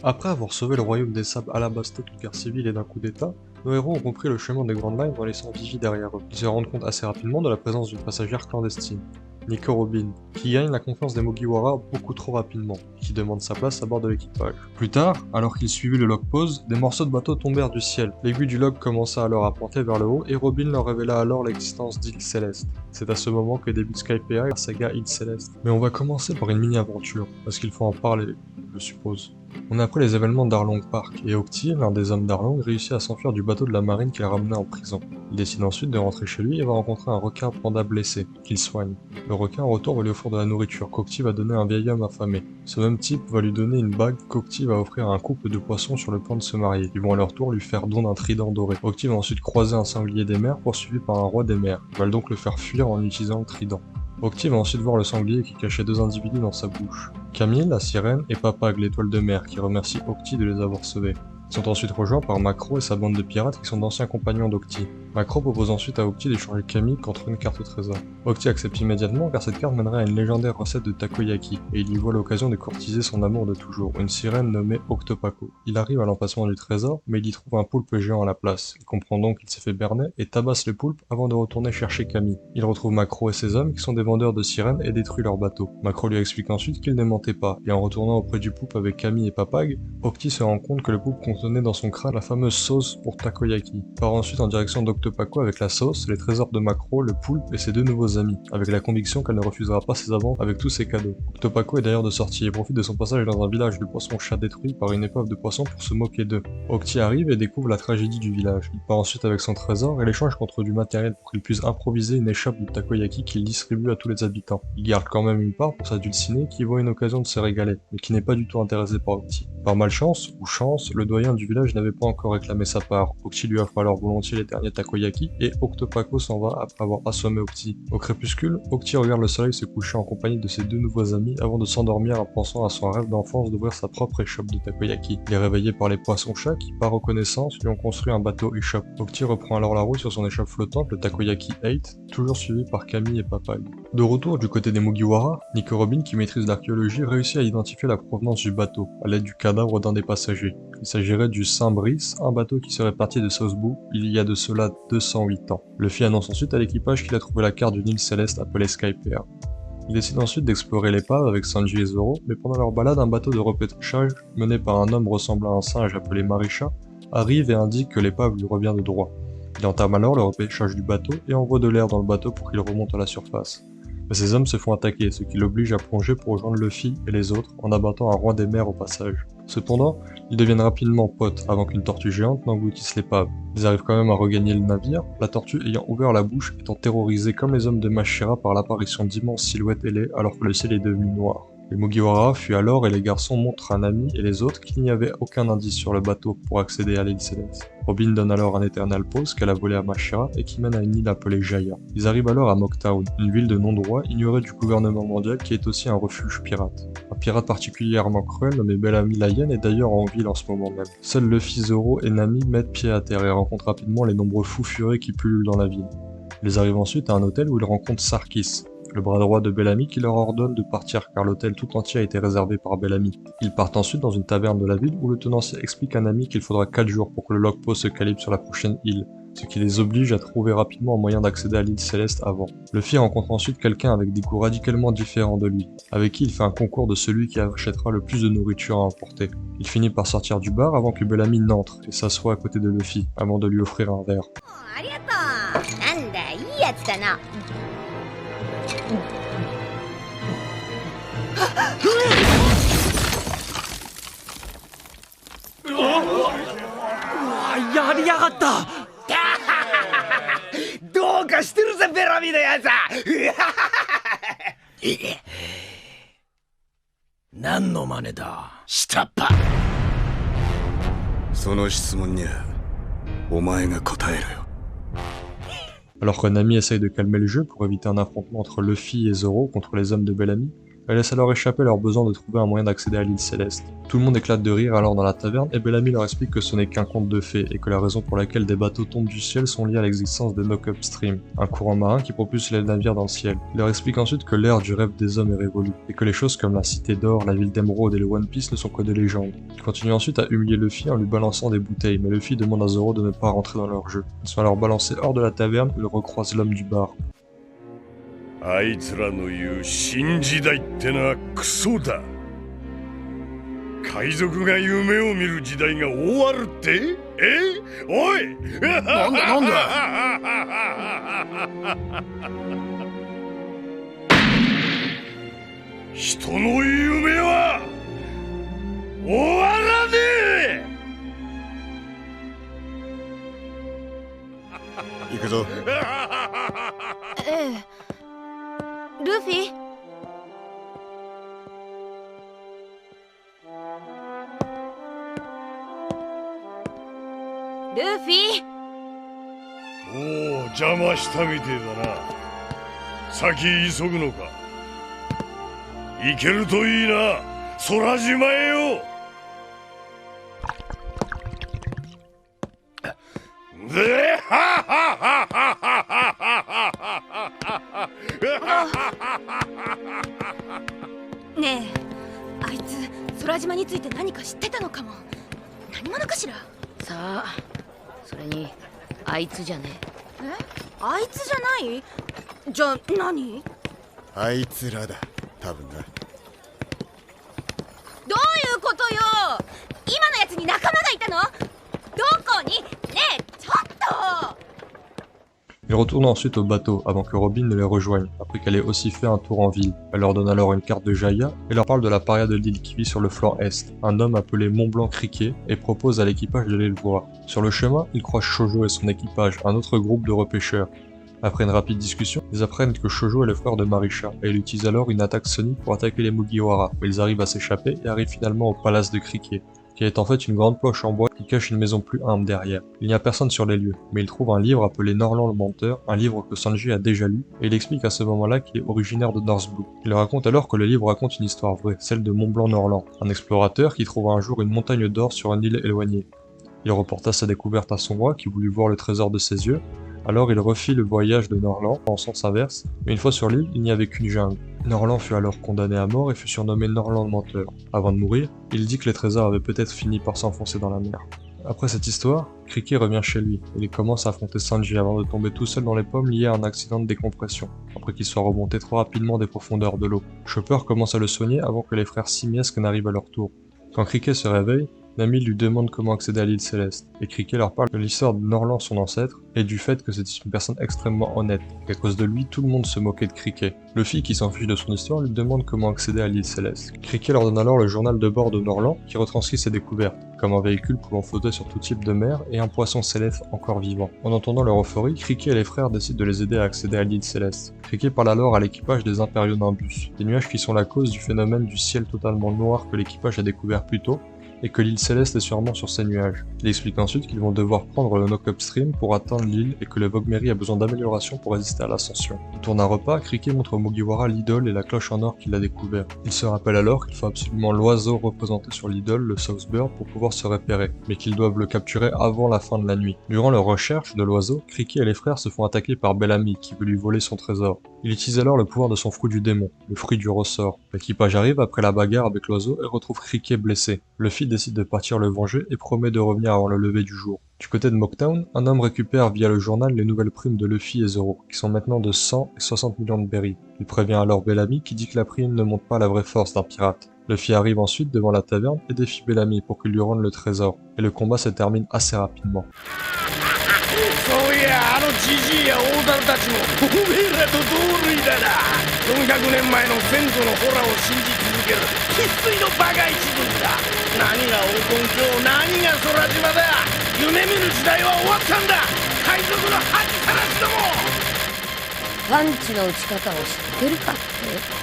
Après avoir sauvé le royaume des sables Alabasta d'une guerre civile et d'un coup d'état, nos héros ont repris le chemin des Grand Lines en laissant Vivi derrière eux. Ils se rendent compte assez rapidement de la présence d'une passagère clandestine, Nico Robin, qui gagne la confiance des Mugiwara beaucoup trop rapidement, et qui demande sa place à bord de l'équipage. Plus tard, alors qu'ils suivaient le log pose, des morceaux de bateau tombèrent du ciel. L'aiguille du log commença alors à pointer vers le haut, et Robin leur révéla alors l'existence d'îles célestes. C'est à ce moment que débute Skypiea et la saga Îles Célestes. Mais on va commencer par une mini-aventure, parce qu'il faut en parler, je suppose. On apprend les événements d'Arlong Park, et Octi, l'un des hommes d'Arlong, réussit à s'enfuir du bateau de la marine qui l'a ramené en prison. Il décide ensuite de rentrer chez lui et va rencontrer un requin panda blessé, qu'il soigne. Le requin en retour va lui offrir de la nourriture qu'Octi va donner à un vieil homme affamé. Ce même type va lui donner une bague qu'Octi va offrir à un couple de poissons sur le point de se marier. Ils vont à leur tour lui faire don d'un trident doré. Octi va ensuite croiser un sanglier des mers poursuivi par un roi des mers. Ils veulent donc le faire fuir en utilisant le trident. Octi va ensuite voir le sanglier qui cachait deux individus dans sa bouche. Camille, la sirène, et Papag, l'étoile de mer, qui remercie Octi de les avoir sauvés. Ils sont ensuite rejoints par Macro et sa bande de pirates qui sont d'anciens compagnons d'Octi. Macro propose ensuite à Octi d'échanger Camille contre une carte au trésor. Octi accepte immédiatement car cette carte mènerait à une légendaire recette de takoyaki, et il y voit l'occasion de courtiser son amour de toujours, une sirène nommée Octopaco. Il arrive à l'emplacement du trésor, mais il y trouve un poulpe géant à la place. Il comprend donc qu'il s'est fait berner et tabasse le poulpe avant de retourner chercher Camille. Il retrouve Macro et ses hommes qui sont des vendeurs de sirènes et détruit leur bateau. Macro lui explique ensuite qu'il ne mentait pas, et en retournant auprès du poulpe avec Camille et Papag, Octi se rend compte que le poulpe contenait dans son crâne la fameuse sauce pour takoyaki. Il part ensuite en direction d'Octopaco avec la sauce, les trésors de Macro, le poulpe et ses deux nouveaux amis, avec la conviction qu'elle ne refusera pas ses avances avec tous ses cadeaux. Octopaco est d'ailleurs de sortie et profite de son passage dans un village de poissons-chats détruit par une épave de poissons pour se moquer d'eux. Octi arrive et découvre la tragédie du village. Il part ensuite avec son trésor et l'échange contre du matériel pour qu'il puisse improviser une échoppe de takoyaki qu'il distribue à tous les habitants. Il garde quand même une part pour sa dulcinée qui voit une occasion de se régaler, mais qui n'est pas du tout intéressé par Octi. Par malchance, ou chance, le doyen du village n'avait pas encore réclamé sa part. Octi lui offre alors volontiers les derniers takoyaki, et Octopaco s'en va après avoir assommé Octi. Au crépuscule, Octi regarde le soleil se coucher en compagnie de ses deux nouveaux amis avant de s'endormir en pensant à son rêve d'enfance d'ouvrir sa propre échoppe de takoyaki. Il est réveillé par les poissons-chats qui, par reconnaissance, lui ont construit un bateau échoppe. Octi reprend alors la route sur son échoppe flottante, le takoyaki 8, toujours suivi par Camille et Papag. De retour du côté des Mugiwara, Nico Robin, qui maîtrise l'archéologie, réussit à identifier la provenance du bateau, à l'aide du cadavre d'un des passagers. Il s'agirait du Saint-Brice, un bateau qui serait parti de South Boo il y a de cela 208 ans. Luffy annonce ensuite à l'équipage qu'il a trouvé la carte d'une île céleste appelée Skypiea. Il décide ensuite d'explorer l'épave avec Sanji et Zoro, mais pendant leur balade, un bateau de repêchage, mené par un homme ressemblant à un singe appelé Marisha, arrive et indique que l'épave lui revient de droit. Il entame alors le repêchage du bateau et envoie de l'air dans le bateau pour qu'il remonte à la surface. Mais ces hommes se font attaquer, ce qui l'oblige à plonger pour rejoindre Luffy et les autres en abattant un roi des mers au passage. Cependant, ils deviennent rapidement potes avant qu'une tortue géante n'engloutisse l'épave. Ils arrivent quand même à regagner le navire, la tortue ayant ouvert la bouche étant terrorisée comme les hommes de Mashira par l'apparition d'immenses silhouettes ailées alors que le ciel est devenu noir. Les Mugiwara fuient alors et les garçons montrent à Nami et les autres qu'il n'y avait aucun indice sur le bateau pour accéder à l'île céleste. Robin donne alors un Eternal Pause qu'elle a volé à Mashira et qui mène à une île appelée Jaya. Ils arrivent alors à Mocktown, une ville de non-droit ignorée du gouvernement mondial qui est aussi un refuge pirate. Un pirate particulièrement cruel nommé Bellamy Lion est d'ailleurs en ville en ce moment même. Seuls Luffy, Zoro et Nami mettent pied à terre et rencontrent rapidement les nombreux fous furieux qui pullulent dans la ville. Ils arrivent ensuite à un hôtel où ils rencontrent Sarkis, le bras droit de Bellamy qui leur ordonne de partir car l'hôtel tout entier a été réservé par Bellamy. Ils partent ensuite dans une taverne de la ville où le tenancier explique à Nami qu'il faudra 4 jours pour que le log post se calibre sur la prochaine île, ce qui les oblige à trouver rapidement un moyen d'accéder à l'île céleste avant. Luffy rencontre ensuite quelqu'un avec des goûts radicalement différents de lui, avec qui il fait un concours de celui qui achètera le plus de nourriture à emporter. Il finit par sortir du bar avant que Bellamy n'entre et s'assoit à côté de Luffy, avant de lui offrir un verre. やりやがったどうかしてるぜベラミのやつ何の真似だ下っ端その質問にはお前が答えろよ Alors que Nami essaye de calmer le jeu pour éviter un affrontement entre Luffy et Zoro contre les hommes de Bellamy, Elle laisse alors échapper leur besoin de trouver un moyen d'accéder à l'île céleste. Tout le monde éclate de rire alors dans la taverne et Bellamy leur explique que ce n'est qu'un conte de fées et que la raison pour laquelle des bateaux tombent du ciel sont liés à l'existence des knock-up stream, un courant marin qui propulse les navires dans le ciel. Il leur explique ensuite que l'ère du rêve des hommes est révolue et que les choses comme la cité d'or, la ville d'émeraude et le One Piece ne sont que des légendes. Il continue ensuite à humilier Luffy en lui balançant des bouteilles, mais Luffy demande à Zoro de ne pas rentrer dans leur jeu. Ils sont alors balancés hors de la taverne et ils recroisent l'homme du bar. あいつらの言う新時代ってのはクソだ。海賊が夢を見る時代が終わるって？おい！なんだ人の夢は終わらねえ。行くぞ。ええ。ルフィ？ルフィ？おお、邪魔したみてえだな。先急ぐのか。行けるといいな、空島へよ。でははははねえ、あいつ空島について何か知ってたのかも。何者かしら。さあ、それにあいつじゃねえ。あいつじゃない？じゃあ何？あいつらだ、多分な。どういうことよ。今のやつに仲間がいたの？どこに？ねえ、ちょっと。Ils retournent ensuite au bateau avant que Robin ne les rejoigne, après qu'elle ait aussi fait un tour en ville. Elle leur donne alors une carte de Jaya et leur parle de la paria de l'île qui vit sur le flanc est, un homme appelé Mont Blanc Criquet, et propose à l'équipage d'aller le voir. Sur le chemin, ils croisent Shoujo et son équipage, un autre groupe de repêcheurs. Après une rapide discussion, ils apprennent que Shoujo est le frère de Marisha, et il utilise alors une attaque sonique pour attaquer les Mugiwara, où ils arrivent à s'échapper et arrivent finalement au palace de Criquet, qui est en fait une grande cloche en bois qui cache une maison plus humble derrière. Il n'y a personne sur les lieux, mais il trouve un livre appelé Norland le Menteur, un livre que Sanji a déjà lu, et il explique à ce moment-là qu'il est originaire de North Blue. Il raconte alors que le livre raconte une histoire vraie, celle de Mont Blanc Norland, un explorateur qui trouva un jour une montagne d'or sur une île éloignée. Il reporta sa découverte à son roi qui voulut voir le trésor de ses yeux, alors il refit le voyage de Norland en sens inverse, mais une fois sur l'île, il n'y avait qu'une jungle. Norland fut alors condamné à mort et fut surnommé Norland Menteur. Avant de mourir, il dit que les trésors avaient peut-être fini par s'enfoncer dans la mer. Après cette histoire, Criquet revient chez lui, et il commence à affronter Sanji avant de tomber tout seul dans les pommes lié à un accident de décompression, après qu'il soit remonté trop rapidement des profondeurs de l'eau. Chopper commence à le soigner avant que les frères simiesques n'arrivent à leur tour. Quand Criquet se réveille, Nami lui demande comment accéder à l'île céleste, et Criquet leur parle de l'histoire de Norland son ancêtre, et du fait que c'était une personne extrêmement honnête, qu'à cause de lui tout le monde se moquait de Criquet. Luffy, qui s'en fiche de son histoire, lui demande comment accéder à l'île céleste. Criquet leur donne alors le journal de bord de Norland, qui retranscrit ses découvertes, comme un véhicule pouvant flotter sur tout type de mer, et un poisson céleste encore vivant. En entendant leur euphorie, Criquet et les frères décident de les aider à accéder à l'île céleste. Criquet parle alors à l'équipage des Impériaux Nimbus, des nuages qui sont la cause du phénomène du ciel totalement noir que l'équipage a découvert plus tôt, et que l'île céleste est sûrement sur ces nuages. Il explique ensuite qu'ils vont devoir prendre le knock-up stream pour atteindre l'île et que le Vogmeri a besoin d'amélioration pour résister à l'ascension. Autour d'un repas, Criquet montre au Mugiwara l'idole et la cloche en or qu'il a découvert. Il se rappelle alors qu'il faut absolument l'oiseau représenté sur l'idole, le Southbird, pour pouvoir se repérer, mais qu'ils doivent le capturer avant la fin de la nuit. Durant leur recherche de l'oiseau, Criquet et les frères se font attaquer par Bellamy qui veut lui voler son trésor. Il utilise alors le pouvoir de son fruit du démon, le fruit du ressort. L'équipage arrive après la bagarre avec l'oiseau et retrouve Criquet blessé. Luffy décide de partir le venger et promet de revenir avant le lever du jour. Du côté de Mocktown, un homme récupère via le journal les nouvelles primes de Luffy et Zoro, qui sont maintenant de 100 et 60 millions de berries. Il prévient alors Bellamy qui dit que la prime ne montre pas la vraie force d'un pirate. Luffy arrive ensuite devant la taverne et défie Bellamy pour qu'il lui rende le trésor, et le combat se termine assez rapidement. そういや、あのジジイや大樽たちもおめえらと同類だな。400年前の先祖のホラを信じ続ける生粋のバカ一族だ。何が黄金鏡、何が空島だ。夢見る時代は終わったんだ。海賊の恥さらしども。パンチの打ち方を知ってるかって。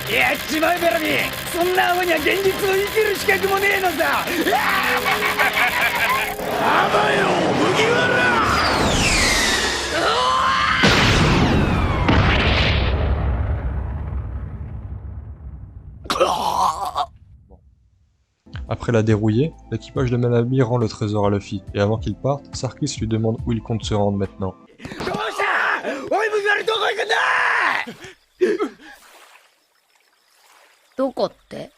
やっちまえベラミー、そんなアホには現実を生きる資格もねえのさ。あばよ麦わら。Après la dérouiller, l'équipage de Manami rend le trésor à Luffy, et avant qu'il parte, Sarkis lui demande où il compte se rendre maintenant. どうしたおい麦わらどこ行くんだどこって？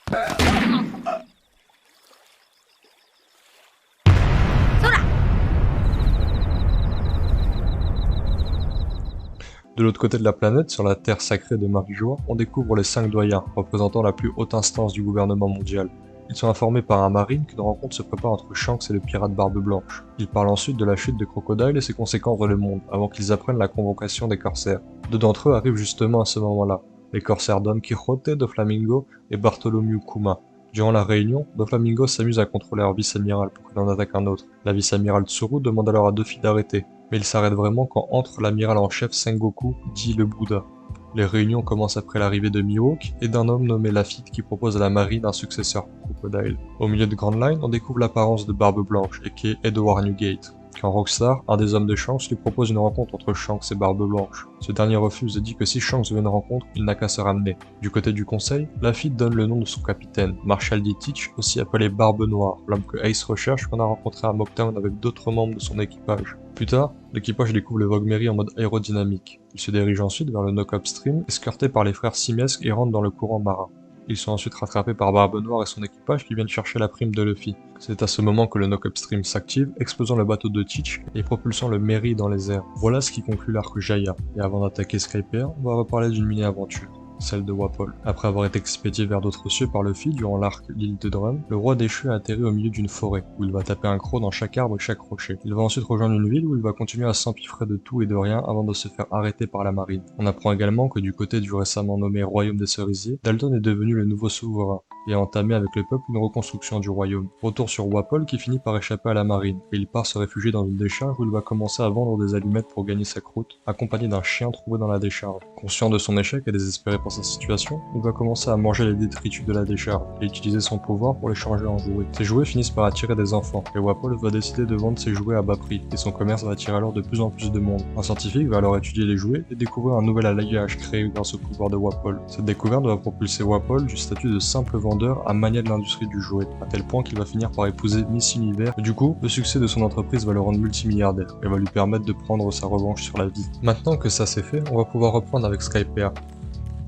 De l'autre côté de la planète, sur la terre sacrée de Marijoa, on découvre les 5 doyens, représentant la plus haute instance du gouvernement mondial. Ils sont informés par un marine qu'une rencontre se prépare entre Shanks et le pirate Barbe Blanche. Ils parlent ensuite de la chute de Crocodile et ses conséquences dans le monde, avant qu'ils apprennent la convocation des corsaires. Deux d'entre eux arrivent justement à ce moment-là, les corsaires Don Quixote, Doflamingo et Bartholomew Kuma. Durant la réunion, Doflamingo s'amuse à contrôler leur vice-amiral pour qu'il en attaque un autre. La vice-amiral Tsuru demande alors à Duffy d'arrêter, mais il s'arrête vraiment quand entre l'amiral en chef Sengoku, dit le Bouddha. Les réunions commencent après l'arrivée de Mihawk et d'un homme nommé Lafitte qui propose à la marine un successeur pour Crocodile. Au milieu de Grand Line, on découvre l'apparence de Barbe Blanche, et qui est Edward Newgate. Quand Rockstar, un des hommes de Shanks, lui propose une rencontre entre Shanks et Barbe Blanche. Ce dernier refuse et dit que si Shanks veut une rencontre, il n'a qu'à se ramener. Du côté du conseil, Lafitte donne le nom de son capitaine, Marshall D. Teach, aussi appelé Barbe Noire, l'homme que Ace recherche qu'on a rencontré à Mocktown avec d'autres membres de son équipage. Plus tard, l'équipage découvre le Vogue Mary en mode aérodynamique. Il se dirige ensuite vers le Knock-Up Stream, escorté par les frères Simiesque et rentre dans le courant marin. Ils sont ensuite rattrapés par Barbe Noire et son équipage qui viennent chercher la prime de Luffy. C'est à ce moment que le Knock-Up Stream s'active, explosant le bateau de Teach et propulsant le Mary dans les airs. Voilà ce qui conclut l'arc Jaya. Et avant d'attaquer Skypiea, on va reparler d'une mini-aventure, celle de Wapol. Après avoir été expédié vers d'autres cieux par Luffy durant l'arc l'île de Drum, le roi déchu a atterri au milieu d'une forêt, où il va taper un croc dans chaque arbre et chaque rocher. Il va ensuite rejoindre une ville où il va continuer à s'empiffrer de tout et de rien avant de se faire arrêter par la marine. On apprend également que du côté du récemment nommé Royaume des Cerisiers, Dalton est devenu le nouveau souverain, et a entamé avec le peuple une reconstruction du royaume. Retour sur Wapol qui finit par échapper à la marine, et il part se réfugier dans une décharge où il va commencer à vendre des allumettes pour gagner sa croûte, accompagné d'un chien trouvé dans la décharge. Conscient de son échec et désespéré par sa situation, il va commencer à manger les détritus de la décharge, et utiliser son pouvoir pour les changer en jouets. Ces jouets finissent par attirer des enfants, et Wapol va décider de vendre ses jouets à bas prix, et son commerce va attirer alors de plus en plus de monde. Un scientifique va alors étudier les jouets et découvrir un nouvel alliage créé grâce au pouvoir de Wapol. Cette découverte va propulser Wapol du statut de simple vendeur à manier de l'industrie du jouet, à tel point qu'il va finir par épouser Miss Univers, et du coup, le succès de son entreprise va le rendre multimilliardaire, et va lui permettre de prendre sa revanche sur la vie. Maintenant que ça c'est fait, on va pouvoir reprendre avec Skypiea.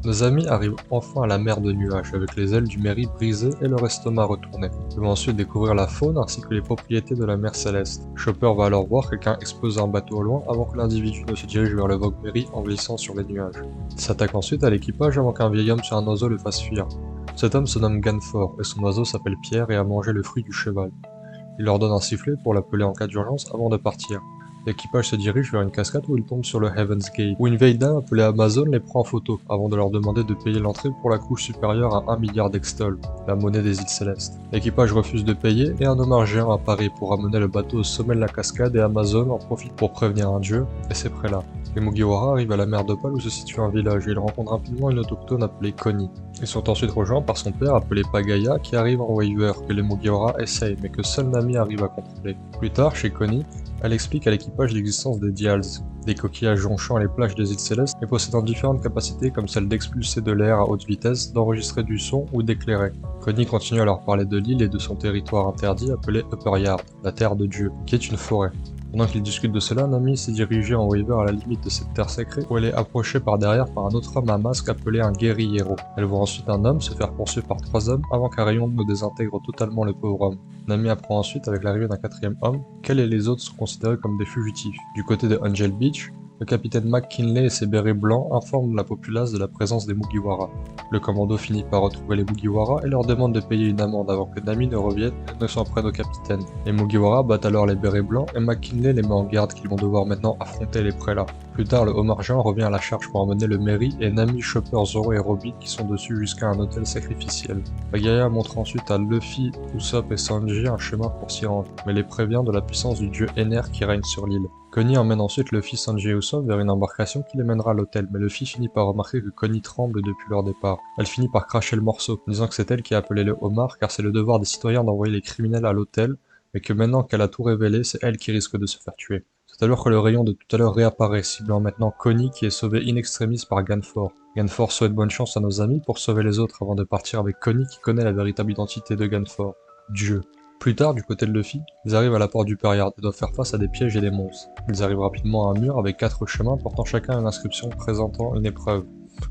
Nos amis arrivent enfin à la mer de nuages, avec les ailes du Mary brisées et leur estomac retourné. Ils vont ensuite découvrir la faune ainsi que les propriétés de la mer céleste. Chopper va alors voir quelqu'un exploser un bateau au loin avant que l'individu ne se dirige vers le Vogue Mary en glissant sur les nuages. Il s'attaque ensuite à l'équipage avant qu'un vieil homme sur un oiseau le fasse fuir. Cet homme se nomme Ganfor et son oiseau s'appelle Pierre et a mangé le fruit du cheval. Il leur donne un sifflet pour l'appeler en cas d'urgence avant de partir. L'équipage se dirige vers une cascade où ils tombent sur le Heaven's Gate, où une vieille dame appelée Amazon les prend en photo, avant de leur demander de payer l'entrée pour la couche supérieure à 1 milliard d'extols, la monnaie des îles célestes. L'équipage refuse de payer et un hommage géant apparaît pour ramener le bateau au sommet de la cascade et Amazon en profite pour prévenir un dieu, et c'est prêt là. Les Mugiwara arrivent à la mer d'Opal où se situe un village et ils rencontrent rapidement une autochtone appelée Connie. Ils sont ensuite rejoints par son père appelé Pagaya qui arrive en waiver que les Mugiwara essayent mais que seul Nami arrive à contrôler. Plus tard, chez Connie, elle explique à l'équipage l'existence des Dials, des coquillages jonchant les plages des îles célestes et possédant différentes capacités comme celle d'expulser de l'air à haute vitesse, d'enregistrer du son ou d'éclairer. Connie continue à leur parler de l'île et de son territoire interdit appelé Upper Yard, la terre de Dieu, qui est une forêt. Pendant qu'ils discutent de cela, Nami s'est dirigée en waiver à la limite de cette terre sacrée où elle est approchée par derrière par un autre homme à masque appelé un guerriero. Elle voit ensuite un homme se faire poursuivre par 3 hommes avant qu'un rayon ne désintègre totalement le pauvre homme. Nami apprend ensuite avec l'arrivée d'un 4e homme qu'elle et les autres sont considérés comme des fugitifs. Du côté de Angel Beach, le capitaine McKinley et ses bérets blancs informent la populace de la présence des Mugiwara. Le commando finit par retrouver les Mugiwara et leur demande de payer une amende avant que Nami ne revienne et ne s'en prenne au capitaine. Les Mugiwara battent alors les bérets blancs et McKinley les met en garde qu'ils vont devoir maintenant affronter les prélats. Plus tard, le homard géant revient à la charge pour emmener le Mary et Nami, Chopper, Zoro et Robin qui sont dessus jusqu'à un hôtel sacrificiel. Pagaya montre ensuite à Luffy, Usopp et Sanji un chemin pour s'y rendre, mais les prévient de la puissance du dieu Ener qui règne sur l'île. Connie emmène ensuite Luffy, Sanji et Usopp vers une embarcation qui les mènera à l'hôtel, mais Luffy finit par remarquer que Connie tremble depuis leur départ. Elle finit par cracher le morceau, disant que c'est elle qui a appelé le homard car c'est le devoir des citoyens d'envoyer les criminels à l'hôtel, mais que maintenant qu'elle a tout révélé, c'est elle qui risque de se faire tuer. C'est alors que le rayon de tout à l'heure réapparaît, ciblant maintenant Connie qui est sauvée in extremis par Ganfor. Ganfor souhaite bonne chance à nos amis pour sauver les autres avant de partir avec Connie qui connaît la véritable identité de Ganfor. Dieu. Plus tard, du côté de Luffy, ils arrivent à la porte du Périard et doivent faire face à des pièges et des monstres. Ils arrivent rapidement à un mur avec 4 chemins portant chacun une inscription présentant une épreuve.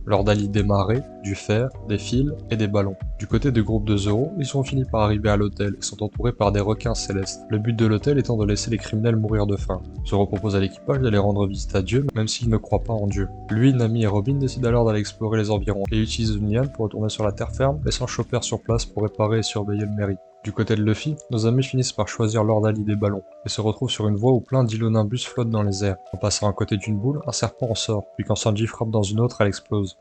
L'ordalie des marais, du fer, des fils et des ballons. Du côté du groupe de Zoro, ils sont finis par arriver à l'hôtel et sont entourés par des requins célestes. Le but de l'hôtel étant de laisser les criminels mourir de faim. Zoro propose à l'équipage d'aller rendre visite à Dieu, même s'il ne croit pas en Dieu. Lui, Nami et Robin décident alors d'aller explorer les environs et utilisent Union pour retourner sur la terre ferme, laissant Chopper sur place pour réparer et surveiller le mairie. Du côté de Luffy, nos amis finissent par choisir l'ordalie des ballons, et se retrouvent sur une voie où plein d'Ilonimbus flottent dans les airs. En passant à côté d'une boule, un serpent en sort, puis quand Sanji frappe dans une autre, elle explose.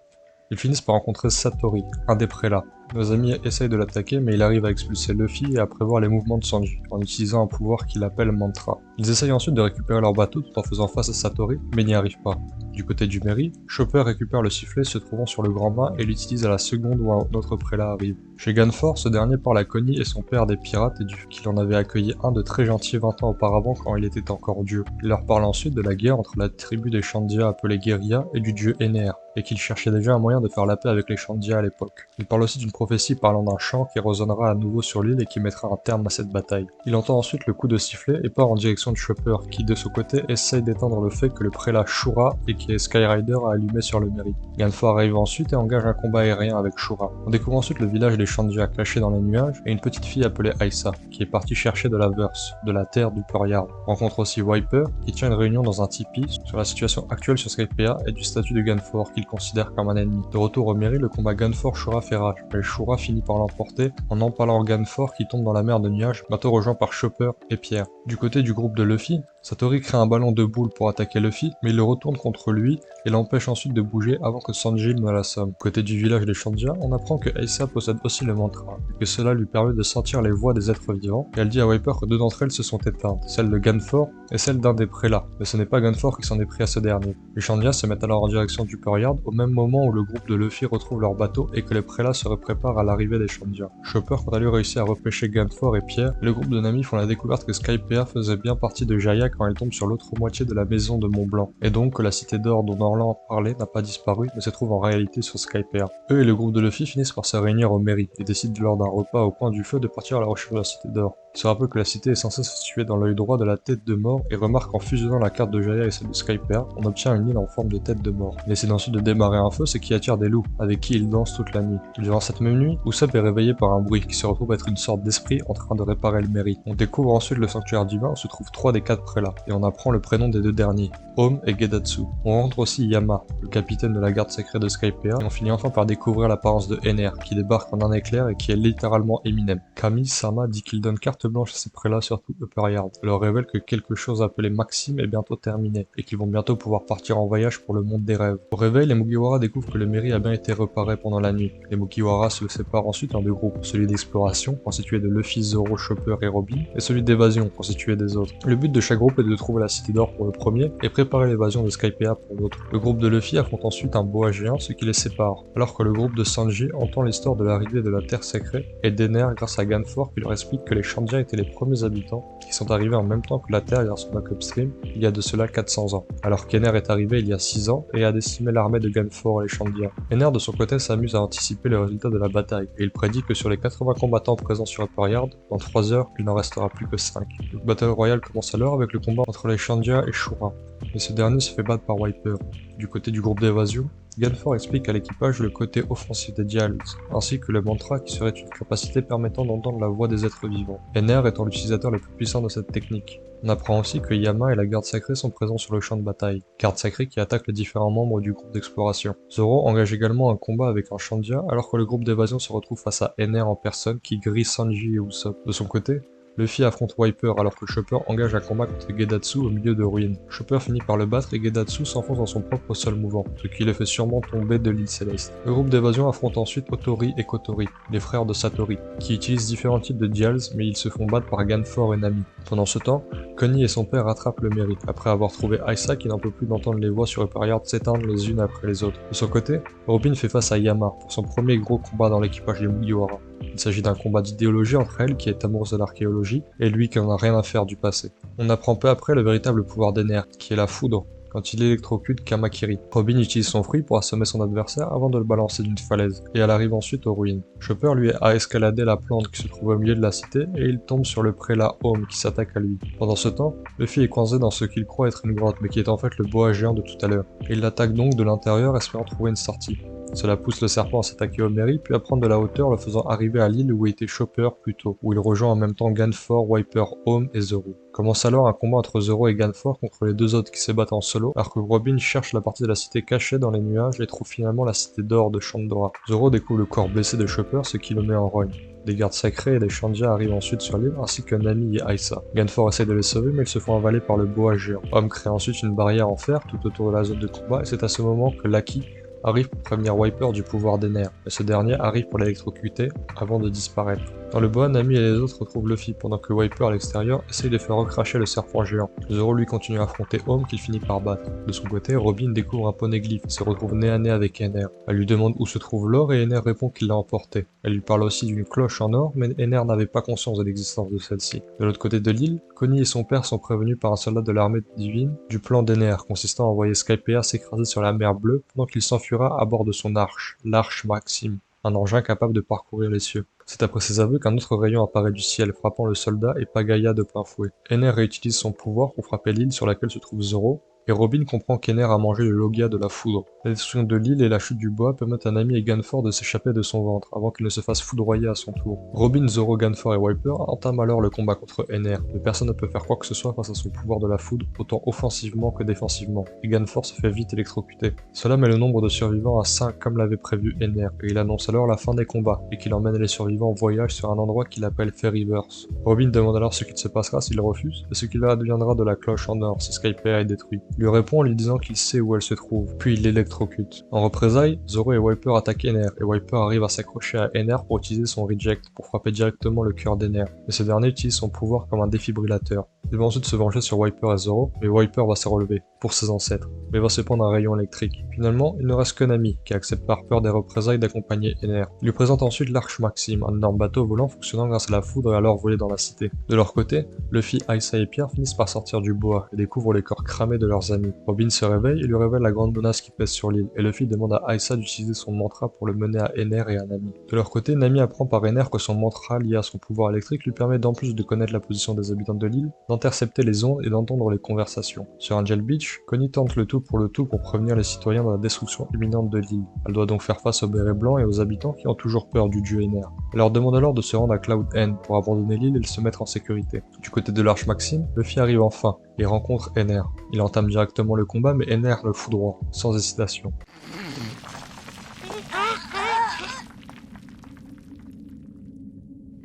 Ils finissent par rencontrer Satori, un des prélats. Nos amis essayent de l'attaquer, mais il arrive à expulser Luffy et à prévoir les mouvements de Sanji, en utilisant un pouvoir qu'il appelle Mantra. Ils essayent ensuite de récupérer leur bateau tout en faisant face à Satori, mais n'y arrivent pas. Du côté du mairie, Chopper récupère le sifflet se trouvant sur le grand mât et l'utilise à la seconde où un autre prélat arrive. Chez Ganfor, ce dernier parle à Connie et son père des pirates et du qu'il en avait accueilli un de très gentil 20 ans auparavant quand il était encore dieu. Il leur parle ensuite de la guerre entre la tribu des Shandia appelée Guerilla et du dieu Ener, et qu'il cherchait déjà un moyen de faire la paix avec les Shandia à l'époque. Il parle aussi d'une prophétie parlant d'un chant qui résonnera à nouveau sur l'île et qui mettra un terme à cette bataille. Il entend ensuite le coup de sifflet et part en direction de Chopper, qui de son côté essaye d'étendre le fait que le prélat Shura et qui est Skyrider a allumé sur le mairie. Ganfor arrive ensuite et engage un combat aérien avec Shura. On découvre ensuite le village des Shandia caché dans les nuages et une petite fille appelée Aisa, qui est partie chercher de la verse, de la terre du Périard. On rencontre aussi Wiper, qui tient une réunion dans un tipi sur la situation actuelle sur Skypiea et du statut de Ganfor qu'il considère comme un ennemi. De retour au mairie, le combat Ganfor-Shura fait rage, mais Shura finit par l'emporter en empalant Ganfor qui tombe dans la mer de nuages, bientôt rejoint par Chopper et Pierre. Du côté du groupe de Luffy, Satori crée un ballon de boule pour attaquer Luffy, mais il le retourne contre lui et l'empêche ensuite de bouger avant que Sanji ne l'assomme. Côté du village des Shandia, on apprend que Aisa possède aussi le mantra, et que cela lui permet de sentir les voix des êtres vivants, et elle dit à Wiper que deux d'entre elles se sont éteintes, celle de Ganfor et celle d'un des prélats, mais ce n'est pas Ganfor qui s'en est pris à ce dernier. Les Shandia se mettent alors en direction du Périard au même moment où le groupe de Luffy retrouve leur bateau et que les prélats se préparent à l'arrivée des Shandia. Chopper quant à lui réussit à repêcher Ganfor et Pierre, et le groupe de Nami font la découverte que Skypiea faisait bien partie de Jaya quand elle tombe sur l'autre moitié de la maison de Mont Blanc, et donc que la cité d'or dont Orlan parlait n'a pas disparu mais se trouve en réalité sur Skypiea. Eux et le groupe de Luffy finissent par se réunir au mairie et décident lors d'un repas au coin du feu de partir à la recherche de la cité d'or. Il se rappelle que la cité est censée se situer dans l'œil droit de la tête de mort et remarque qu'en fusionnant la carte de Jaya et celle de Skypiea, on obtient une île en forme de tête de mort. Il décide ensuite de démarrer un feu, ce qui attire des loups, avec qui il danse toute la nuit. Durant cette même nuit, Usopp est réveillé par un bruit qui se retrouve être une sorte d'esprit en train de réparer le mairie. On découvre ensuite le sanctuaire divin où se trouvent 3 des 4 prélats, et on apprend le prénom des 2 derniers, Home et Gedatsu. On rentre aussi Yama, le capitaine de la garde secrète de Skypiea, et on finit enfin par découvrir l'apparence de Ener, qui débarque en un éclair et qui est littéralement Eminem. Kami Sama dit qu'il donne carte blanche à ses prélats sur tout le Périard, et leur révèle que quelque chose appelé Maxime est bientôt terminé, et qu'ils vont bientôt pouvoir partir en voyage pour le monde des rêves. Au réveil, les Mugiwara découvrent que le mairie a bien été réparé pendant la nuit. Les Mugiwara se séparent ensuite en 2 groupes, celui d'exploration, constitué de Luffy, Zoro, Chopper et Robin, et celui d'évasion, constitué des autres. Le but de chaque groupe est de trouver la cité d'or pour le premier, et préparer l'évasion de Skypiea pour l'autre. Le groupe de Luffy affronte ensuite un boa géant, ce qui les sépare, alors que le groupe de Sanji entend l'histoire de l'arrivée de la Terre Sacrée, et Dener grâce à Ganfor qui leur explique que les Shandia étaient les premiers habitants, qui sont arrivés en même temps que la Terre vers son lac upstream, il y a de cela 400 ans, alors qu'Ener est arrivé il y a 6 ans et a décimé l'armée de Ganfor et les Shandia. Ener de son côté s'amuse à anticiper le résultat de la bataille, et il prédit que sur les 80 combattants présents sur le Périard, dans 3 heures, il n'en restera plus que 5. Le Battle Royale commence alors avec le combat entre les Shandia et Shura, mais ce dernier se fait battre par Wiper. Du côté du groupe d'évasion, Ganfor explique à l'équipage le côté offensif des Dials, ainsi que le mantra qui serait une capacité permettant d'entendre la voix des êtres vivants, Ener étant l'utilisateur le plus puissant de cette technique. On apprend aussi que Yama et la garde sacrée sont présents sur le champ de bataille, garde sacrée qui attaque les différents membres du groupe d'exploration. Zoro engage également un combat avec un Shandia alors que le groupe d'évasion se retrouve face à Ener en personne qui grille Sanji et Usopp. De son côté, Luffy affronte Wiper alors que Chopper engage un combat contre Gedatsu au milieu de ruines. Chopper finit par le battre et Gedatsu s'enfonce dans son propre sol mouvant, ce qui le fait sûrement tomber de l'île céleste. Le groupe d'évasion affronte ensuite Otori et Kotori, les frères de Satori, qui utilisent différents types de Dials mais ils se font battre par Ganfor et Nami. Pendant ce temps, Connie et son père rattrapent le mairie, après avoir trouvé Aisa qui n'en peut plus d'entendre les voix sur le Périard s'éteindre les unes après les autres. De son côté, Robin fait face à Yama pour son premier gros combat dans l'équipage des Mugiwara. Il s'agit d'un combat d'idéologie entre elle, qui est amoureuse de l'archéologie, et lui qui en a rien à faire du passé. On apprend peu après le véritable pouvoir d'Ener, qui est la foudre, quand il électrocute Kamakiri. Robin utilise son fruit pour assommer son adversaire avant de le balancer d'une falaise, et elle arrive ensuite aux ruines. Chopper lui a escaladé la plante qui se trouve au milieu de la cité, et il tombe sur le prélat Home qui s'attaque à lui. Pendant ce temps, Luffy est coincé dans ce qu'il croit être une grotte, mais qui est en fait le boa géant de tout à l'heure. Il l'attaque donc de l'intérieur espérant trouver une sortie. Cela pousse le serpent à s'attaquer au Merry, puis à prendre de la hauteur, le faisant arriver à l'île où était Chopper plus tôt, où il rejoint en même temps Ganfor, Wiper, Home et Zoro. Commence alors un combat entre Zoro et Ganfor contre les deux autres qui se battent en solo, alors que Robin cherche la partie de la cité cachée dans les nuages et trouve finalement la cité d'or de Chandora. Zoro découvre le corps blessé de Chopper, ce qui le met en rogne. Des gardes sacrés et des Shandia arrivent ensuite sur l'île, ainsi que Nami et Aisa. Ganfor essaie de les sauver, mais ils se font avaler par le boa géant. Home crée ensuite une barrière en fer tout autour de la zone de combat, et c'est à ce moment que Lucky arrive pour prévenir Wiper du pouvoir des nerfs, et ce dernier arrive pour l'électrocuter avant de disparaître. Dans le bois, Nami et les autres retrouvent Luffy, pendant que Wiper à l'extérieur essaye de faire recracher le serpent géant. Zoro lui continue à affronter Home qu'il finit par battre. De son côté, Robin découvre un poneglyphe et se retrouve nez à nez avec Ener. Elle lui demande où se trouve l'or et Ener répond qu'il l'a emporté. Elle lui parle aussi d'une cloche en or, mais Ener n'avait pas conscience de l'existence de celle-ci. De l'autre côté de l'île, Connie et son père sont prévenus par un soldat de l'armée divine du plan d'Ener, consistant à envoyer Skypiea s'écraser sur la mer Bleue pendant qu'il s'enfuira à bord de son arche, l'arche Maxime, un engin capable de parcourir les cieux. C'est après ses aveux qu'un autre rayon apparaît du ciel, frappant le soldat et Pagaya de plein fouet. Ener réutilise son pouvoir pour frapper l'île sur laquelle se trouve Zoro, et Robin comprend qu'Ener a mangé le Logia de la foudre. La destruction de l'île et la chute du bois permettent à Nami et Ganfor de s'échapper de son ventre, avant qu'il ne se fasse foudroyer à son tour. Robin, Zoro, Ganfor et Wiper entament alors le combat contre Ener, mais personne ne peut faire quoi que ce soit face à son pouvoir de la foudre, autant offensivement que défensivement, et Ganfor se fait vite électrocuter. Cela met le nombre de survivants à 5 comme l'avait prévu Ener, et il annonce alors la fin des combats, et qu'il emmène les survivants en voyage sur un endroit qu'il appelle Fairyverse. Robin demande alors ce qu'il se passera s'il refuse, et ce qu'il adviendra de la cloche en or si Skypiea est détruit. Il lui répond en lui disant qu'il sait où elle se trouve, puis il l'électrocute. En représailles, Zoro et Wiper attaquent Ener, et Wiper arrive à s'accrocher à Ener pour utiliser son reject pour frapper directement le cœur d'Ener, mais ce dernier utilise son pouvoir comme un défibrillateur. Il va ensuite se venger sur Wiper et Zoro, mais Wiper va se relever, pour ses ancêtres, mais va se prendre un rayon électrique. Finalement, il ne reste que Nami, qui accepte par peur des représailles d'accompagner Ener. Il lui présente ensuite l'Arche Maxime, un énorme bateau volant fonctionnant grâce à la foudre et alors volé dans la cité. De leur côté, Luffy, Aisa et Pierre finissent par sortir du bois et découvrent les corps cramés de leurs amis. Robin se réveille et lui révèle la grande menace qui pèse sur l'île, et Luffy demande à Aisa d'utiliser son mantra pour le mener à Ener et à Nami. De leur côté, Nami apprend par Ener que son mantra lié à son pouvoir électrique lui permet d'en plus de connaître la position des habitants de l'île, d'intercepter les ondes et d'entendre les conversations. Sur Angel Beach, Connie tente le tout pour prévenir les citoyens de la destruction imminente de l'île. Elle doit donc faire face aux bérets blancs et aux habitants qui ont toujours peur du dieu Ener. Elle leur demande alors de se rendre à Cloud End pour abandonner l'île et se mettre en sécurité. Du côté de l'Arche Maxime, Luffy arrive enfin et rencontre Ener. Il entame directement le combat mais Ener le foudroie, sans hésitation.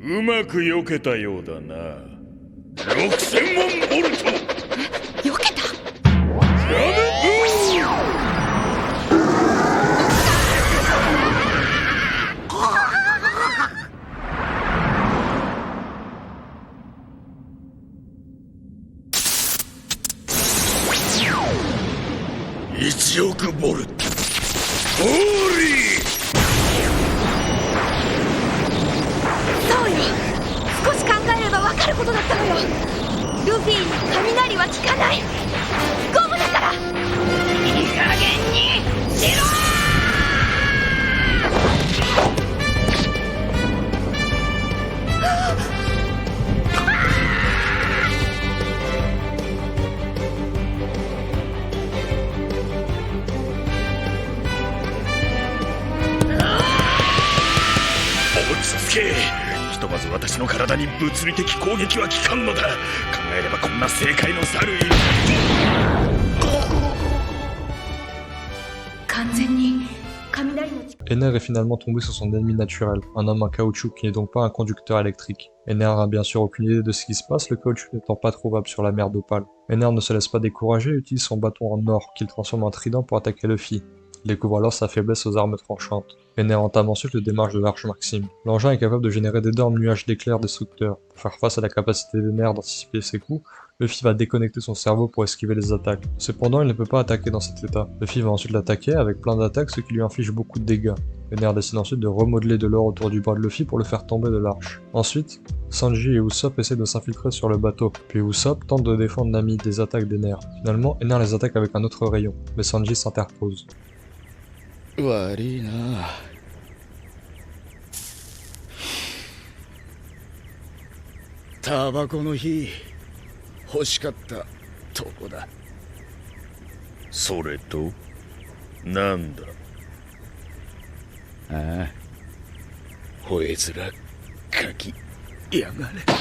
うまく避けたようだな。6000万ボルト。避けた。1億ボルト。ホーリー。そうよ。少し考えればわかることだったのよ。ルフィに雷は効かない。ゴムだから。いい加減にしろひとまず私の体に物理的攻撃は効かんのだ。考えればこんな正解の猿いる。完全に雷の力。 Ener est finalement tombé sur son ennemi naturel, un homme en caoutchouc qui n'est donc pas un conducteur électrique. Ener a bien sûr aucune idée de ce qui se passe, le caoutchouc n'étant pas trouvable sur la mer d'Opale. Ener ne se laisse pas décourager et utilise son bâton en or, qu'il transforme en trident pour attaquer Luffy. Il découvre alors sa faiblesse aux armes tranchantes. Ener entame ensuite le démarche de l'Arche Maxime. L'engin est capable de générer d'énormes nuages d'éclairs destructeurs. Pour faire face à la capacité d'Ener d'anticiper ses coups, Luffy va déconnecter son cerveau pour esquiver les attaques. Cependant, il ne peut pas attaquer dans cet état. Luffy va ensuite l'attaquer avec plein d'attaques, ce qui lui inflige beaucoup de dégâts. Ener décide ensuite de remodeler de l'or autour du bras de Luffy pour le faire tomber de l'arche. Ensuite, Sanji et Usopp essaient de s'infiltrer sur le bateau, puis Usopp tente de défendre Nami des attaques d'Ener. Finalement, Ener les attaque avec un autre rayon, mais Sanji s'interpose. 悪いな。タバコの火欲しかったとこだ。それとなんだ。ああ、吠え面かきやがれ。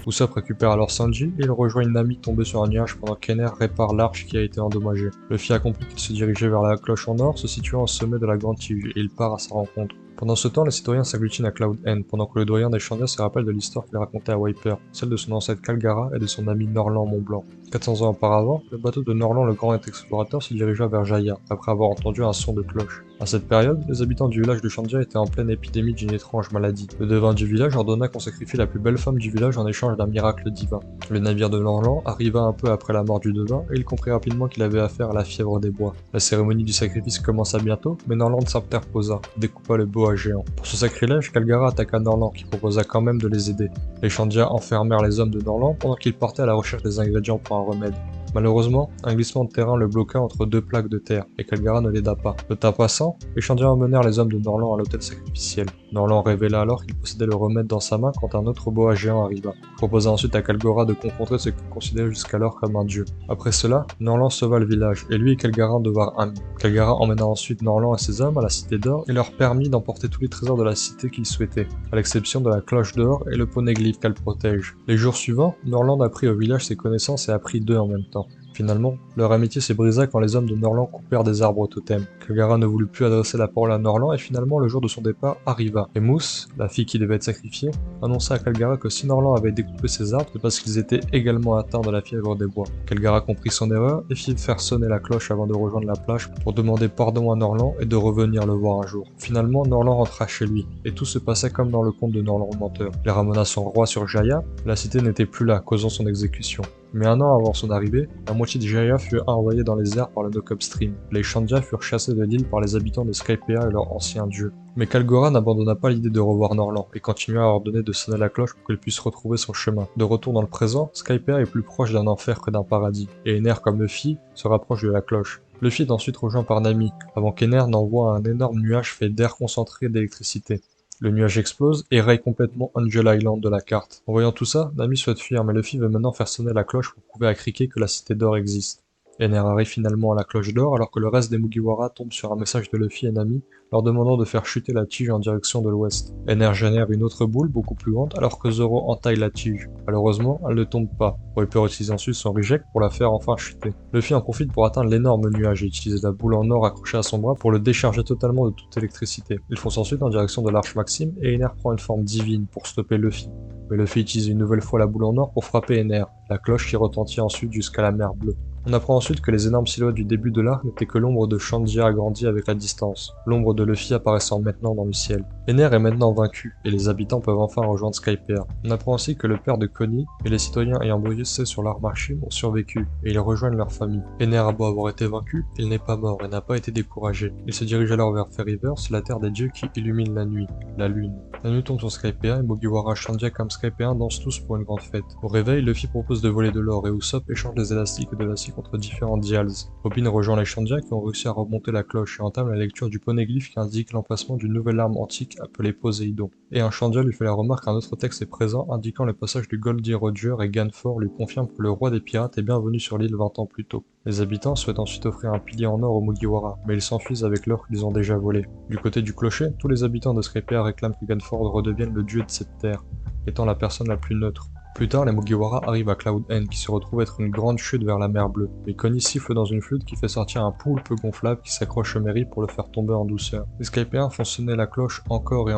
Usopp récupère alors Sanji et il rejoint Nami tombée sur un nuage pendant qu'Ener répare l'arche qui a été endommagée. Luffy a compris qu'il se dirigeait vers la cloche en or se situant au sommet de la grande tige et il part à sa rencontre. Pendant ce temps, les citoyens s'agglutinent à Cloud End, pendant que le doyen des Chandias se rappelle de l'histoire qu'il racontait à Wiper, celle de son ancêtre Kalgara et de son ami Norlan Montblanc. 400 ans auparavant, le bateau de Norlan le grand explorateur se dirigea vers Jaya, après avoir entendu un son de cloche. À cette période, les habitants du village de Chandia étaient en pleine épidémie d'une étrange maladie. Le devin du village ordonna qu'on sacrifie la plus belle femme du village en échange d'un miracle divin. Le navire de Norlan arriva un peu après la mort du devin et il comprit rapidement qu'il avait affaire à la fièvre des bois. La cérémonie du sacrifice commença bientôt, mais Norlan s'interposa, découpa le boa géant. Pour ce sacrilège, Kalgara attaqua Norlan qui proposa quand même de les aider. Les Chandia enfermèrent les hommes de Norlan pendant qu'ils partaient à la recherche des ingrédients pour un remède. Malheureusement, un glissement de terrain le bloqua entre deux plaques de terre, et Kalgara ne l'aida pas. Le temps passant, les Chandia emmenèrent les hommes de Norlan à l'hôtel sacrificiel. Norlan révéla alors qu'il possédait le remède dans sa main quand un autre boa géant arriva. Il proposa ensuite à Kalgara de confronter ce qu'il considérait jusqu'alors comme un dieu. Après cela, Norlan sauva le village, et lui et Kalgara devinrent amis. Kalgara emmena ensuite Norlan et ses hommes à la cité d'or et leur permit d'emporter tous les trésors de la cité qu'ils souhaitaient, à l'exception de la cloche d'or et le poneglyphe qu'elle protège. Les jours suivants, Norlan apprit au village ses connaissances et apprit d'eux en même temps. Finalement, leur amitié se brisa quand les hommes de Norlan coupèrent des arbres totems. Kalgara ne voulut plus adresser la parole à Norlan et finalement le jour de son départ arriva. Et Mousse, la fille qui devait être sacrifiée, annonça à Kalgara que si Norlan avait découpé ses arbres, c'est parce qu'ils étaient également atteints de la fièvre des bois. Kalgara comprit son erreur et fit faire sonner la cloche avant de rejoindre la plage pour demander pardon à Norlan et de revenir le voir un jour. Finalement, Norlan rentra chez lui, et tout se passait comme dans le conte de Norlan le menteur. Il ramena son roi sur Jaya, la cité n'était plus là, causant son exécution. Mais un an avant son arrivée, la moitié de Jaya fut envoyée dans les airs par le Nokop Stream. Les Chandia furent chassés de l'île par les habitants de Skypiea et leur ancien dieu. Mais Kalgara n'abandonna pas l'idée de revoir Norlan et continua à ordonner de sonner la cloche pour qu'il puisse retrouver son chemin. De retour dans le présent, Skypiea est plus proche d'un enfer que d'un paradis, et Ener comme Luffy se rapproche de la cloche. Luffy est ensuite rejoint par Nami, avant qu'Ener n'envoie un énorme nuage fait d'air concentré et d'électricité. Le nuage explose et raye complètement Angel Island de la carte. En voyant tout ça, Nami souhaite fuir, mais Luffy veut maintenant faire sonner la cloche pour prouver à Cricket que la cité d'or existe. Ener arrive finalement à la cloche d'or alors que le reste des Mugiwara tombe sur un message de Luffy et Nami leur demandant de faire chuter la tige en direction de l'ouest. Ener génère une autre boule beaucoup plus grande alors que Zoro entaille la tige. Malheureusement, elle ne tombe pas. Wiper utilise ensuite son reject pour la faire enfin chuter. Luffy en profite pour atteindre l'énorme nuage et utilise la boule en or accrochée à son bras pour le décharger totalement de toute électricité. Il fonce ensuite en direction de l'Arche Maxime et Ener prend une forme divine pour stopper Luffy. Mais Luffy utilise une nouvelle fois la boule en or pour frapper Ener, la cloche qui retentit ensuite jusqu'à la mer bleue. On apprend ensuite que les énormes silhouettes du début de l'arc n'étaient que l'ombre de Shandia agrandie avec la distance, l'ombre de Luffy apparaissant maintenant dans le ciel. Ener est maintenant vaincu, et les habitants peuvent enfin rejoindre Skypiea. On apprend aussi que le père de Connie et les citoyens ayant bossé sur l'Arche Maxime ont survécu, et ils rejoignent leur famille. Ener a beau avoir été vaincu, il n'est pas mort et n'a pas été découragé. Il se dirige alors vers Fairyverse, la terre des dieux qui illumine la nuit, la lune. La nuit tombe sur Skypiea et Mugiwara, Shandia comme Skypiea dansent tous pour une grande fête. Au réveil, Luffy propose de voler de l'or et Usopp échange des élastiques et de l'acier contre différents dials. Robin rejoint les Chandia qui ont réussi à remonter la cloche et entame la lecture du poneglyphe qui indique l'emplacement d'une nouvelle arme antique appelée Poséidon. Et un Chandia lui fait la remarque qu'un autre texte est présent indiquant le passage de Goldie Roger et Ganfor lui confirme que le roi des pirates est bien venu sur l'île 20 ans plus tôt. Les habitants souhaitent ensuite offrir un pilier en or aux Mugiwara, mais ils s'enfuient avec l'or qu'ils ont déjà volé. Du côté du clocher, tous les habitants de Skypiea réclament que Ganfor redevienne le dieu de cette terre, étant la personne la plus neutre. Plus tard, les Mugiwara arrivent à Cloud End qui se retrouve être une grande chute vers la mer bleue. Mais Connie siffle dans une flûte qui fait sortir un poulpe gonflable qui s'accroche au Merry pour le faire tomber en douceur. Les Skypiens font sonner la cloche encore et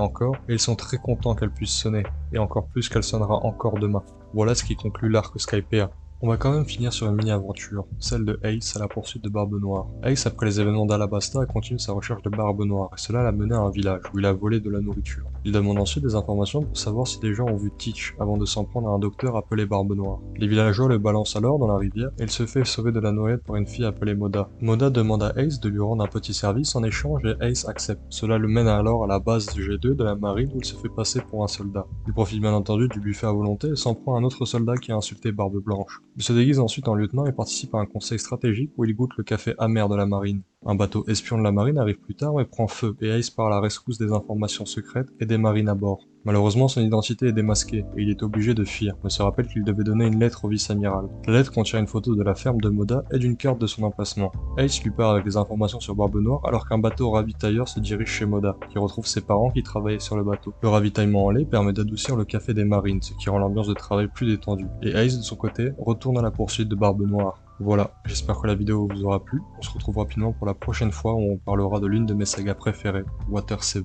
ils sont très contents qu'elle puisse sonner, et encore plus qu'elle sonnera encore demain. Voilà ce qui conclut l'arc Skypiea. On va quand même finir sur une mini-aventure, celle de Ace à la poursuite de Barbe Noire. Ace, après les événements d'Alabasta, continue sa recherche de Barbe Noire, et cela l'a mené à un village où il a volé de la nourriture. Il demande ensuite des informations pour savoir si des gens ont vu Teach avant de s'en prendre à un docteur appelé Barbe Noire. Les villageois le balancent alors dans la rivière et il se fait sauver de la noyade par une fille appelée Moda. Moda demande à Ace de lui rendre un petit service en échange et Ace accepte. Cela le mène alors à la base du G2 de la marine où il se fait passer pour un soldat. Il profite bien entendu du buffet à volonté et s'en prend à un autre soldat qui a insulté Barbe Blanche. Il se déguise ensuite en lieutenant et participe à un conseil stratégique où il goûte le café amer de la marine. Un bateau espion de la marine arrive plus tard mais prend feu et Ace part à la rescousse des informations secrètes et des marines à bord. Malheureusement, son identité est démasquée et il est obligé de fuir, mais se rappelle qu'il devait donner une lettre au vice-amiral. La lettre contient une photo de la ferme de Moda et d'une carte de son emplacement. Ace lui part avec des informations sur Barbe Noire alors qu'un bateau ravitailleur se dirige chez Moda, qui retrouve ses parents qui travaillaient sur le bateau. Le ravitaillement en lait permet d'adoucir le café des marines, ce qui rend l'ambiance de travail plus détendue. Et Ace, de son côté, retourne à la poursuite de Barbe Noire. Voilà, j'espère que la vidéo vous aura plu. On se retrouve rapidement pour la prochaine fois où on parlera de l'une de mes sagas préférées, Water 7.